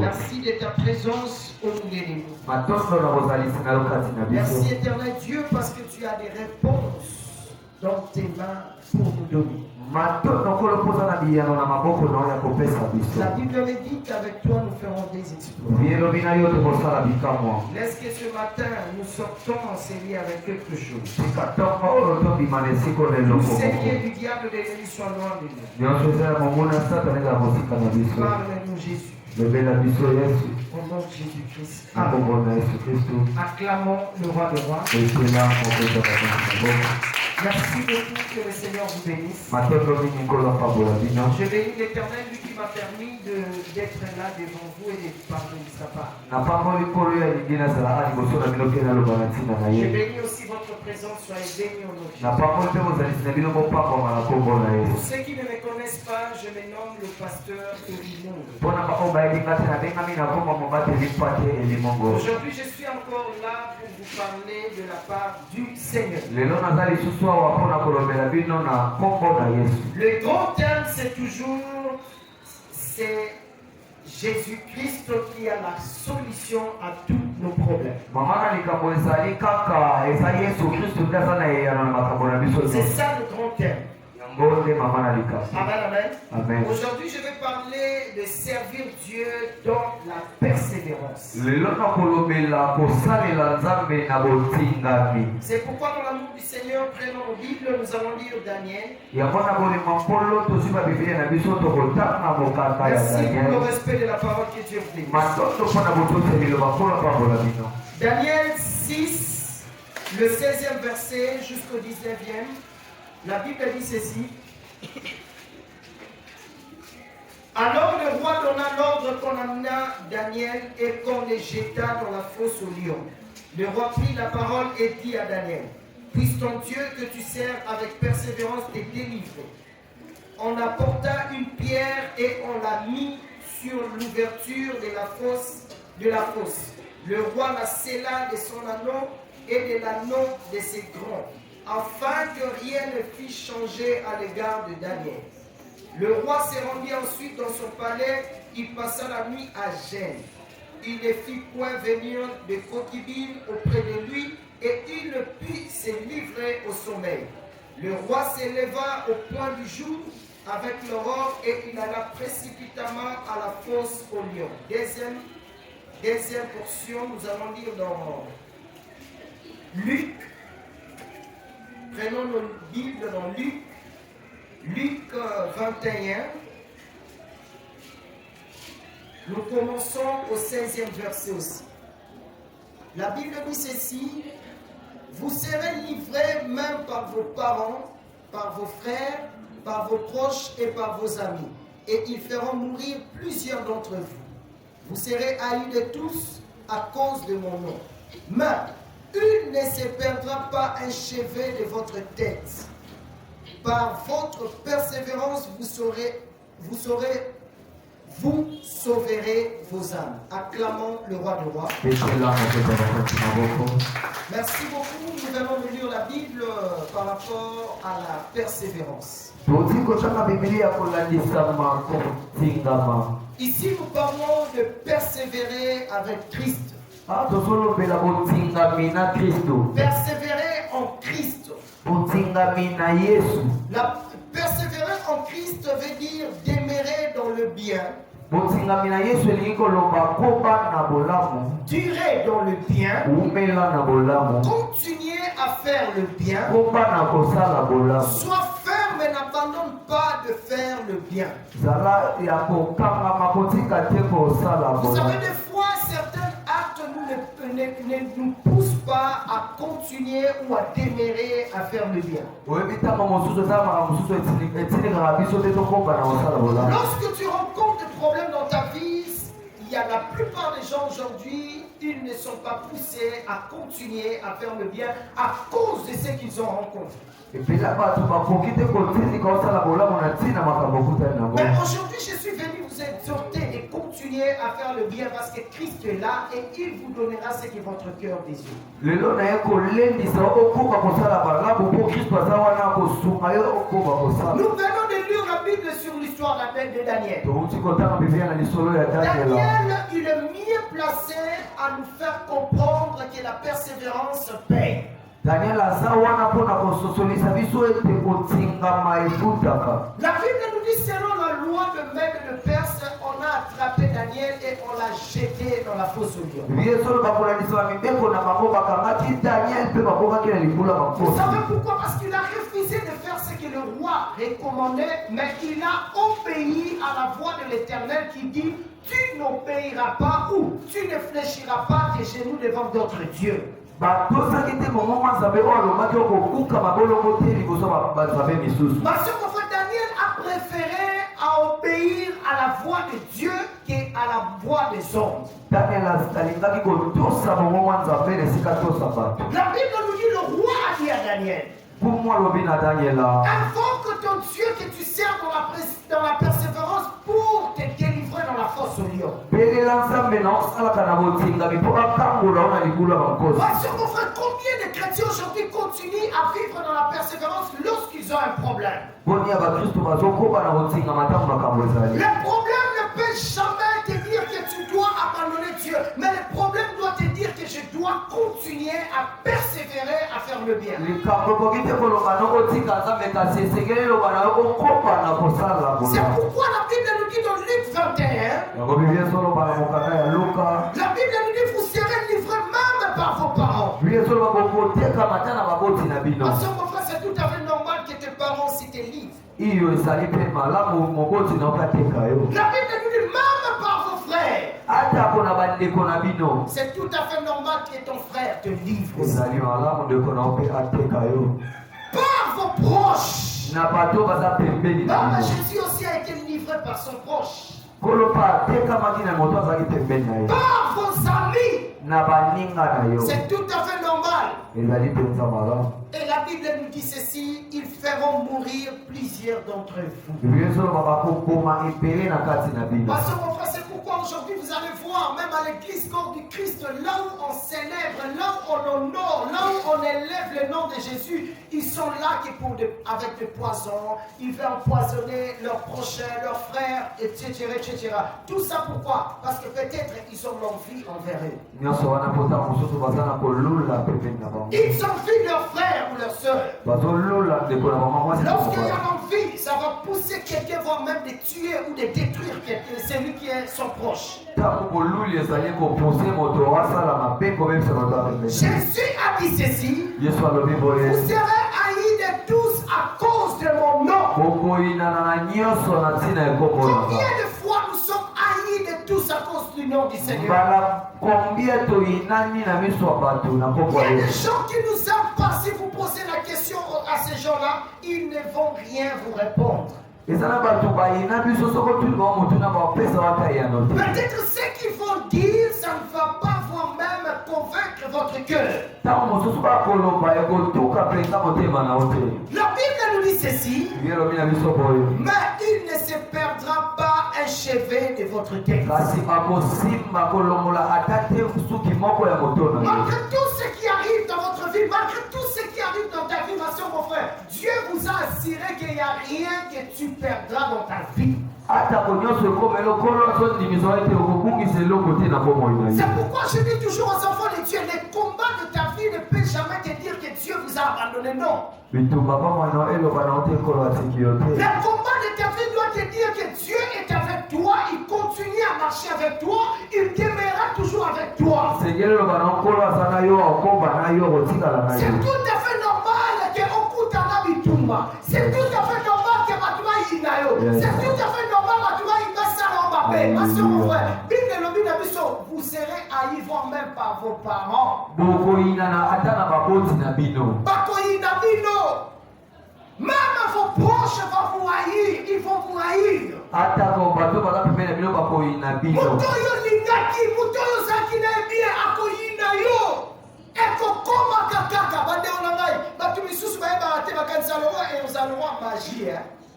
Merci de ta présence au milieu de nous. Merci éternel Dieu parce que tu as des réponses dans tes mains pour nous donner. La Bible me dit qu'avec toi nous ferons des exploits. Laisse que ce matin nous sortons enseignés avec quelque chose. Seigneur du diable de l'ennemi soit loin de nous. Parle-nous Jésus. Au nom de Jésus-Christ. Acclamons le roi des rois. Merci beaucoup, que le Seigneur vous bénisse. Je bénis l'Éternel, lui qui m'a permis d'être là devant vous et de parler de sa part. Je bénis aussi votre présence, soyez bénis au nom de Jésus. Pour ceux qui ne me connaissent pas, je me nomme le pasteur Elimongo. Aujourd'hui, je suis encore là pour vous parler de la part du Seigneur. Le grand thème, c'est toujours, c'est Jésus-Christ qui a la solution à tous nos problèmes. C'est ça le grand thème. Amen, amen. Aujourd'hui, je vais parler de servir Dieu dans la persévérance. C'est pourquoi dans l'amour du Seigneur, prenons nos Bibles, nous allons lire Daniel. Merci pour le respect de la parole que Dieu vous bénisse. Daniel 6, le 16e verset jusqu'au 19e. La Bible dit ceci. Alors le roi donna l'ordre qu'on amena Daniel et qu'on les jeta dans la fosse aux lions. Le roi prit la parole et dit à Daniel, puisse ton Dieu que tu sers avec persévérance te délivrer. On apporta une pierre et on l'a mis sur l'ouverture de la fosse. Le roi la scella de son anneau et de l'anneau de ses grands, afin que rien ne fût changé à l'égard de Daniel. Le roi se rendit ensuite dans son palais, il passa la nuit à Gênes. Il ne fit point venir de concubines auprès de lui, et il ne put se livrer au sommeil. Le roi se leva au point du jour avec l'aurore, et il alla précipitamment à la fosse aux lions. Deuxième portion, nous allons lire dans Luc. Prenons nos Bibles dans Luc 21. Nous commençons au 16e verset aussi. La Bible dit ceci. Vous serez livrés même par vos parents, par vos frères, par vos proches et par vos amis. Et ils feront mourir plusieurs d'entre vous. Vous serez haïs de tous à cause de mon nom. Mais une ne se perdra pas un cheveu de votre tête. Par votre persévérance, vous sauverez vos âmes. Acclamons le roi des rois. Merci beaucoup. Nous allons lire la Bible par rapport à la persévérance. Ici, nous parlons de persévérer avec Christ. Persévérer en Christ. La persévérer en Christ veut dire demeurer dans le bien. Durer dans le bien. Continuer à faire le bien. Sois ferme et n'abandonne pas de faire le bien. Vous savez, des fois, certains actes ne nous poussent pas à continuer ou à demeurer à faire le bien. Lorsque tu rencontres des problèmes dans ta vie, il y a la plupart des gens aujourd'hui, ils ne sont pas poussés à continuer à faire le bien à cause de ce qu'ils ont rencontré. Mais aujourd'hui, je suis venu vous exhorter et continuer à faire le bien parce que Christ est là et il vous donnera ce que votre cœur désire. Nous venons de lire la Bible sur l'histoire de Daniel. Daniel, Il est mieux placé à nous faire comprendre que la persévérance paye. Daniel azawana pona kososolisa biso ete kotingama efutaka. La Bible nous dit selon la loi de Mède et de Perse, on a attrapé Daniel et on l'a jeté dans la fosse au lion. Vous savez pourquoi? Parce qu'il a refusé de faire ce que le roi recommandait, mais il a obéi à la voix de l'Éternel qui dit: tu n'obéiras pas ou tu ne fléchiras pas tes genoux devant d'autres dieux. Parce que Daniel a préféré à obéir à la voix de Dieu qu'à la voix des hommes. La Bible nous dit, le roi a dit à Daniel: invoque ton Dieu que tu sers dans la persévérance pour te délivrer dans la fosse au lion. Parce que mon frère, combien de chrétiens aujourd'hui continuent à vivre dans la persévérance lorsqu'ils ont un problème? Le problème ne peut jamais te dire que tu dois abandonner Dieu, mais le problème doit te dire que je dois continuer à persévérer à faire le bien. C'est pourquoi la Bible nous dit dans Luc 21, la Bible nous dit: vous serez livrés même par vos parents. Parce que mon frère, c'est tout à fait normal que tes parents s'y te livrent. La Bible nous dit même par vos frères. C'est tout à fait normal que ton frère te livre. Par vos proches. Même Jésus aussi a été livré par son proche. Par vos amis. C'est tout à fait normal. Et la Bible nous dit ceci: ils feront mourir plusieurs d'entre vous. Parce que mon frère, c'est pourquoi aujourd'hui vous allez voir, même à l'église corps du Christ, là où on célèbre, là où on honore, là où on élève le nom de Jésus, ils sont là avec des poisons, ils veulent empoisonner leurs prochains, leurs frères, etc., etc. Tout ça pourquoi? Parce que peut-être ils ont l'envie envers eux. Ils envient leurs frères ou leurs sœurs. Lorsqu'il y a l'envie, ça va pousser quelqu'un, voire même de tuer ou de détruire quelqu'un, celui qui est son proche. Jésus a dit ceci: vous serez haïs de tous à cause de mon nom. Combien de fois nous sommes haïs de tous à cause du nom du Seigneur? Il y a des gens qui nous aiment pas. Si vous posez la question à ces gens-là, ils ne vont rien vous répondre. Peut-être ce qu'ils vont dire, ça ne va pas vous-même convaincre votre cœur. La Bible nous dit ceci: mais il ne se perdra pas un cheveu de votre tête. Malgré tout ce qui arrive dans votre vie, malgré tout ce qui arrive dans ta vie, ma soeur, mon frère, Dieu vous a assuré qu'il n'y a rien que tu perdras dans ta vie. C'est pourquoi je dis toujours aux enfants de Dieu, les combats de ta vie ne peuvent jamais te dire que Dieu vous a abandonné. Non. Les combats de ta vie doivent te dire que Dieu est avec toi, il continue à marcher avec toi, il demeurera toujours avec toi. C'est tout à fait normal qu'on coûte un habitumba. C'est tout à fait normal que Matuma Inayo. C'est tout à fait normal que Matuma Inayo. Ma soeur, mon frère, vous serez haïs voire même par vos parents. Même vos proches vont vous haïr, ils vont vous haïr. Mutoyo lingaki, mutoyo sakina bien akoyina yo. Eko koma kakaka bande onangai, batu misusu baeba ate bakanisa lo et aux alois magie.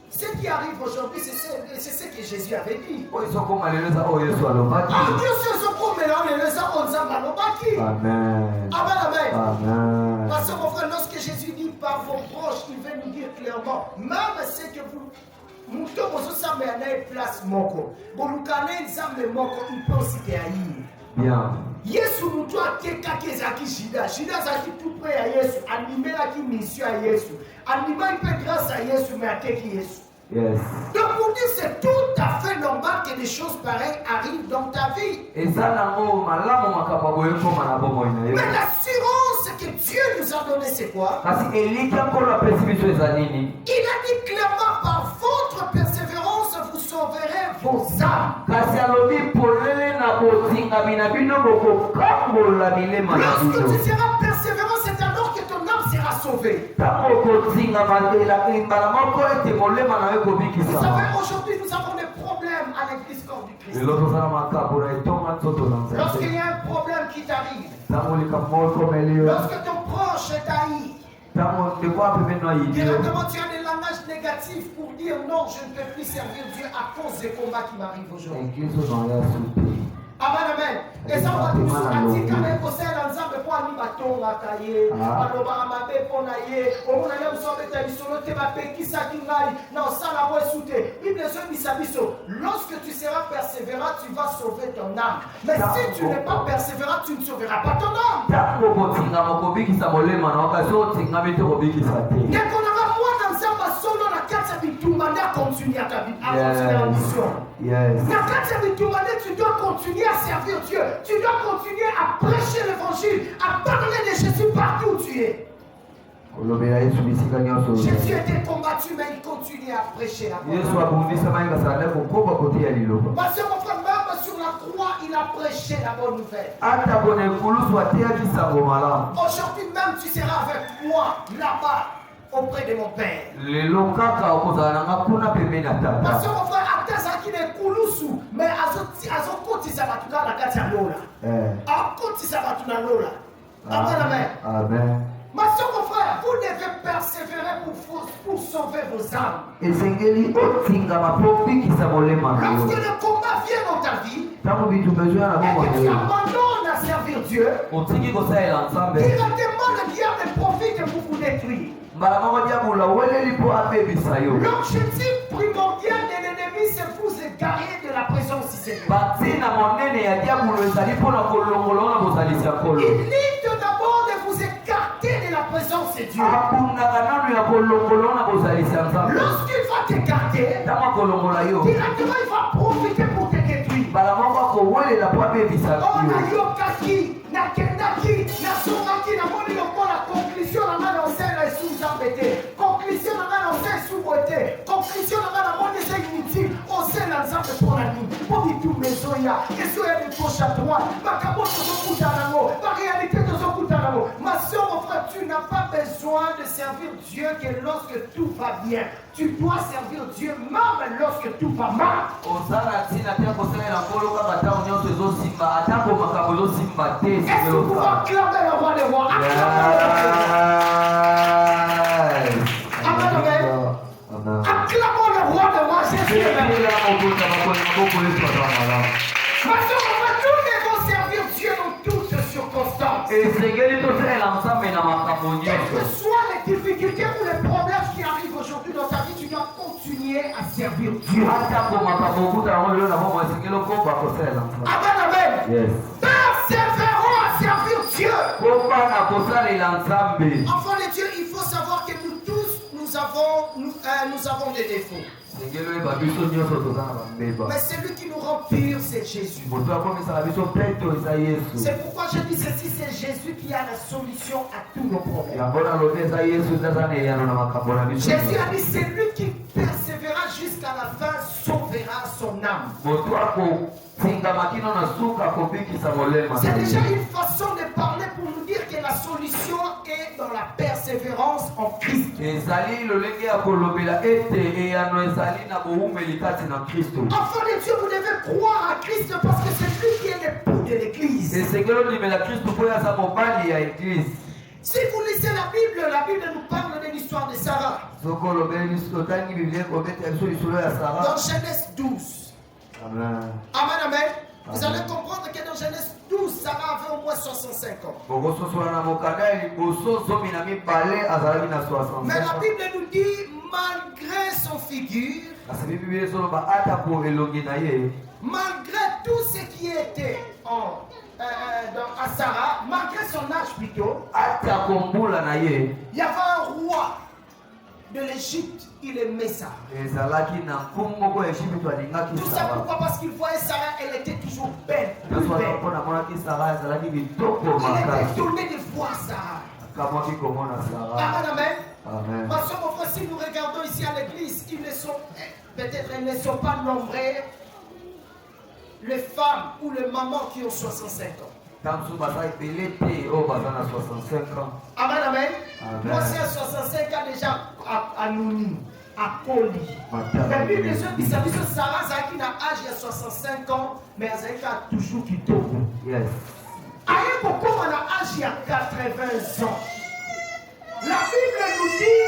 Ce qui arrive aujourd'hui, c'est ce que Jésus avait dit. Amen. Amen. Amen. Parce que mon frère, lorsque Jésus dit par vos proches, il veut nous dire clairement, même ce que vous muto bozosamba ya naye place moko bolukana nzambe moko il peut aussi te haïr. Bien. Yesu mutu atekaki ezalaki Juda azalaki tout près ya Yesu animelaki mission ya Yesu animaki mpe grâce à Yesu mais ateki Yesu. Yes. Donc pour dire c'est tout à fait normal que des choses pareilles arrivent dans ta vie. Et ça, mais l'assurance que Dieu nous a donné c'est quoi? Il a dit clairement par votre persévérance vous sauverez vos âmes. Lorsque tu seras persévérant, c'est alors que ton âme sera sauvée. Vous savez, aujourd'hui nous avons des problèmes à l'église corps du Christ. Lorsqu'il y a un problème qui t'arrive, lorsque ton proche t'haït, directement tu as des langages négatifs pour dire non, je ne peux plus servir Dieu à cause des combats qui m'arrivent aujourd'hui. Amen, amen. Et ça va tous attirer quand conseil ensemble pour aller batonga kaye, aloba mabe pona ye, on a l'air de sauver ta bisolo te va peki sa kingai, non ça la voix souté. Bible bisabiso. Lorsque tu seras persévérant, tu vas sauver ton âme. Mais si tu n'es pas persévérant, tu ne sauveras pas ton âme. Dès qu'on aura moi dans Zamba solo la carte ça bitumanda continuer à ta vie, à continuer la mission. Yes. La carte ça bitumanda tu dois continuer à servir Dieu. Tu dois continuer à prêcher l'évangile, à parler de Jésus partout où tu es. Jésus était combattu, mais il continuait à prêcher la parole. Parce que mon frère, même sur la croix, il a prêché la bonne nouvelle. Aujourd'hui même, tu seras avec moi là-bas, auprès de mon Père. Parce que mon frère, qui est kulusu, mais azokotisa batu na kati ya lola. Akotisa batu na lola. Amen, amen. Amen. Ma soeur, mon frère, vous devez persévérer pour sauver vos âmes. Lorsque le combat vient dans ta vie, et que tu abandonnes à servir Dieu, il demande le diable profite pour vous détruire. L'objectif primordial de l'ennemi, c'est vous égarer de la présence du Seigneur. Il évite d'abord de vous écarter de la présence de Dieu. Lorsqu'il va t'écarter, directement il va profiter pour te détruire. Conclusion dans la monde c'est inutile. On sait l'ensemble pour la nuit. Pour dire tout les soya. Et soya de gauche à droite. Ma capote de son coup d'anamo. Ma réalité de son coup d'anamo. Ma soeur, mon frère, tu n'as pas besoin de servir Dieu que lorsque tout va bien. Tu dois servir Dieu même lorsque tout va mal. Est-ce que vous pouvez acclamer le roi des rois? Acclamons le roi de roi Jésus. Nous devons servir Dieu dans toutes circonstances. Quelles que soient les difficultés ou les problèmes qui arrivent aujourd'hui dans ta vie, tu dois continuer à servir Dieu. Amen, amen. Yes. Persévérons à servir Dieu. Enfants de Dieu, il faut savoir que nous tous, nous avons des défauts. Mais celui qui nous rend purs, c'est Jésus. C'est pourquoi je dis ceci, c'est Jésus qui a la solution à tous nos problèmes. Jésus a dit, celui qui persévéra jusqu'à la fin sauvera son âme. C'est déjà une façon de parler pour nous dire que la solution est dans la persévérance en Christ. Enfants de Dieu, vous devez croire à Christ parce que c'est lui qui est l'époux de l'Église. Si vous lisez la Bible nous parle de l'histoire de Sarah. Dans Genèse 12. Amen. Amen, amen. Vous allez comprendre que dans Genèse 12, Sarah avait au moins 65 ans. Mais la Bible nous dit, malgré son figure, Kasi Bible ezoloba ata ko elongi na ye, malgré tout ce qui était à Sarah, malgré son âge plutôt, ata ko mbula na ye, il y avait un roi de l'Égypte, il aimait ça. ezalaki na nkombo ko Ejipito alingaki Tout ça Sara. pourquoi? Parce qu'il voyait Sarah, elle était toujours belle, plus Kasi wana belle. mpona monaki Sara ezalaki kitoko Il était makasi. étonné de voir Sarah. Akamwaki komona Sara. Amen, amen. Amen. Ma soeur, mon frère, si nous regardons ici à l'église, ils ne sont, peut-être elles ne sont pas nombreuses, les femmes ou les mamans qui ont 65 ans. Tansu baza ebele te oyo baza na 65 ans. Amen, amen. Amen. Moi, c'est à 65 ans déjà à Nouni, à Koli. Matala Mais puis, ebele. les autres, ils savent que Sarah, qui a âge de 65 ans, mais elle a toujours quitté. Yes. Aïe, pourquoi on a âge à 80 ans? La Bible nous dit,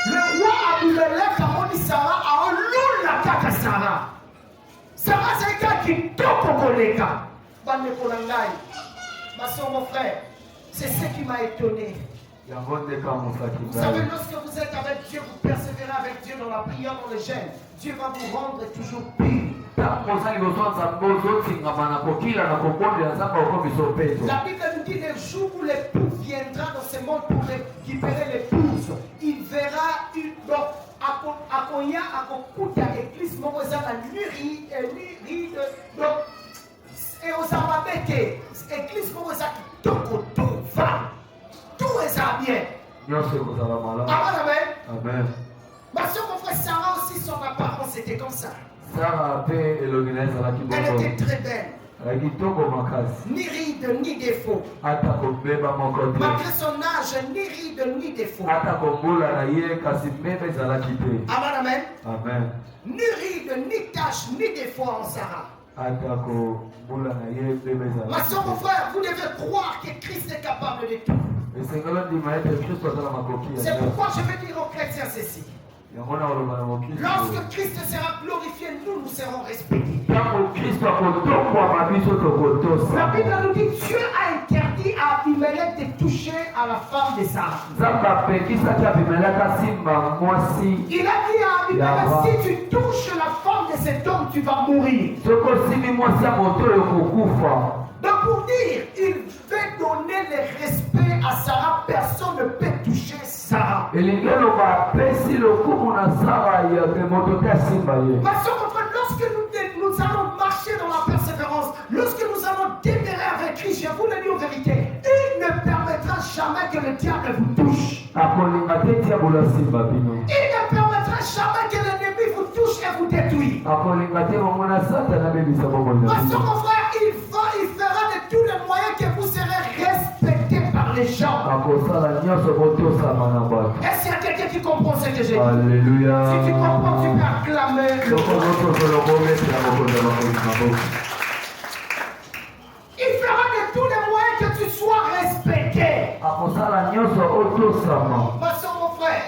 le roi Abimelech a dit Sarah a un loup la kaka Sarah. Sarah, c'est quelqu'un qui toque au collègue. Ma soeur, mon frère, c'est ce qui m'a étonné. Yango nde kamusaki Vous savez, ngai. lorsque vous êtes avec Dieu, vous persévérez avec Dieu dans la prière, dans le jeûne, Dieu va vous rendre toujours pur. Ntango osali liboso ya Nzambe ozotingama na kokila na kobondela Nzambe okomiso peto. La Bible nous dit le jour où l'époux viendra dans ce monde pour récupérer l'épouse, il verra une donc akoya akokuta église moko eza na niri donc et ozamba bete église moko eza kitoko tout va tout eza bien. Nyonso ekozala malamu. Amen, amen. Amen. Ma soeur, mon frère, Sarah aussi, son apparence était comme ça. Sara mpe elongi na ye ezalaki Elle bongo. était très belle, Ezalaki kitoko makasi. ni ride ni défaut. Ata kobeba moko te. Malgré son âge, ni ride ni défaut. Ata kombula na ye kasi mbeba ezalaki te. Amen, amen. Amen. Ni ride, ni tache, ni défaut en Sarah. Ata kombula na ye mbeba Ma ezalaki soeur, mon te. frère, vous devez croire que Christ est capable de tout. esengeli ondima ete kristo aza na makoki ya C'est nyonso. pourquoi je veux dire aux chrétiens ceci. yango na koloba na mokristo Lorsque Christ sera glorifié, nous serons respectés. ntango kristo akotokwama biso La tokotosa. Bible nous dit Dieu a interdit à Abimelech de toucher à la femme de Sarah. nzambe apekisaki abimeleki asimba mwasi. Il a dit à Abimelech, si tu touches la femme de cet homme, tu vas mourir. soki osimbi mwasi ya moto oyo kokufa. Donc pour dire, il veut donner le respect à Sarah, personne ne peut toucher Sarah. elingi eloba apesi lokumu na sara ya moto te asimba ye. Ma soeur, mon frère, lorsque nous allons marcher dans la persévérance, lorsque nous allons demeurer avec Christ, je vous le dis en vérité, il ne permettra jamais que le diable vous touche. akolinga te diabolo asimba bino. Il ne permettra jamais que l'ennemi vous touche et vous détruise. akolinga te bomona satana abebisa bomoi na Ma soeur, bino. mon frère, il fera de tous les moyens que vous serez respectés par les gens. akosala nyonso botosama na bato. Est-ce qu'il y a quelqu'un qui comprend ce que j'ai dit? Alléluia. Si tu comprends, tu peux acclamer le Soko Lord. botosolo bomesela mokonzi ya makonzi maboko. Il fera de tous les moyens que tu sois respecté. akosala nyonso otosama. Ma soeur, mon frère,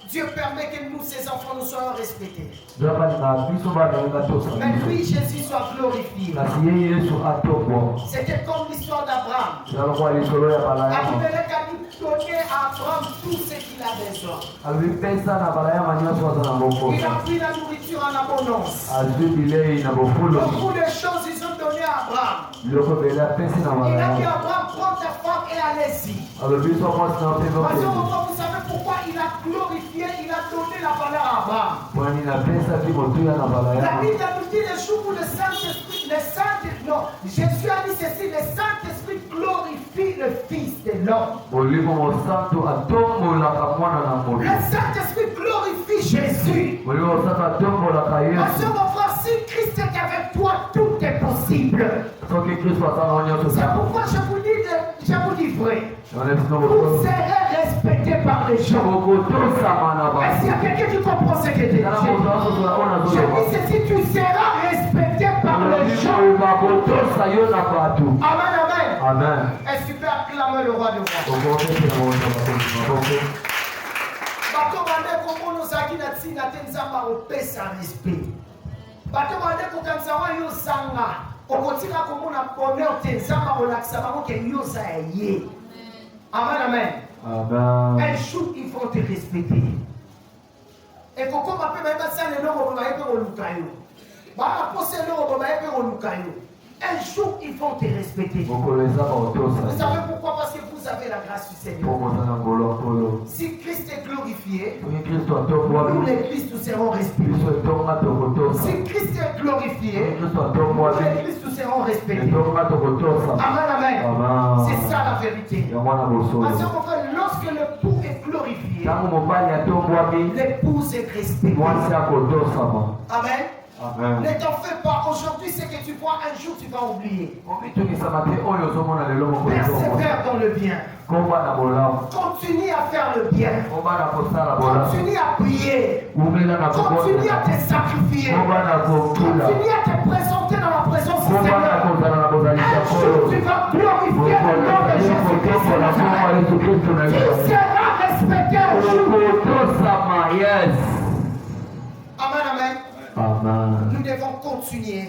Dieu permet que nous, ses enfants, nous soyons respectés. zabalinga biso balinga tosama Mais biso. lui, Jésus, soit glorifié. kasi ye yesu atokwa. C'était comme l'histoire d'Abraham. eza lokola lisolo ya balayama. Abimelech a dit donner à Abraham tout ce qu'il a besoin. abipesa na balayama nyonso aza na bokoko. Il a pris la nourriture en abondance. azwi bilei na bofulu. Beaucoup de choses, ils ont donné à Abraham. biloko ebele apesi na Il a dit à balayama. Abraham, prends ta femme et allez-y. alobi so mwasi na mpe Parce que bokende. vous savez pourquoi il a glorifié, il a donné la valeur à Abraham. pwani napesaki motuya na La balayama. Bible nous dit le jour où le Saint-Esprit, non, Jésus a dit ceci, le Saint-Esprit glorifie le Fils de l'homme. molimo mosantu atombolaka mwana na moto. Le Saint-Esprit glorifie Jésus. molimo mosantu atombolaka Parce yesu. que mon frère, si Christ est avec toi, tout est possible. soki kristo aza na nyonso C'est za. pourquoi je vous dis vrai. Wana bisino Vous bokolo. serez respecté par les gens. bokotosama na Est-ce qu'il y a bato. quelqu'un qui comprend ce que je dis? ezala moto azosola oyo Je nazoloba. dis ceci, tu seras respecté par les gens. olobi bakotosa yo na bato. Amen, amen. amen. Est-ce que tu peux acclamer le roi de roi? okopesela moto makonzi maboko. Bato bande komona ozalaki na ntina te nzambe akopesa respect. Bato bande kokanisa wa yo zanga okotika komona bonheur te nzambe akolakisa bango ke yo za ya ye. Amen, amen. amen. Un jour ils vont te respecter. Et pourquoi ma paix m'a ça le nom au maïpe au lucayo. Bah pour c'est le nom au maïpe au lucayo. Un jour ils vont te respecter. Vous savez pourquoi? Parce que vous avez la grâce du Seigneur. Si Christ est glorifié, nous l'église nous serons respectés. Si Christ est glorifié, nous l'église nous serons respectés. Amen, amen. C'est ça la vérité. Parce que lorsque l'époux est glorifié, l'épouse est respectée. Amen. Amen. Ne t'en fais pas. Aujourd'hui, c'est que tu vois, un jour tu vas oublier. Persévère dans le bien. Continue à faire le bien. Continue à prier. Continue à te sacrifier. Continue à te présenter dans la présence du Seigneur. Un jour, tu vas glorifier le nom de Jésus-Christ. Tu seras respecté un jour. Yes. Amen, amen. Amen. Nous devons continuer.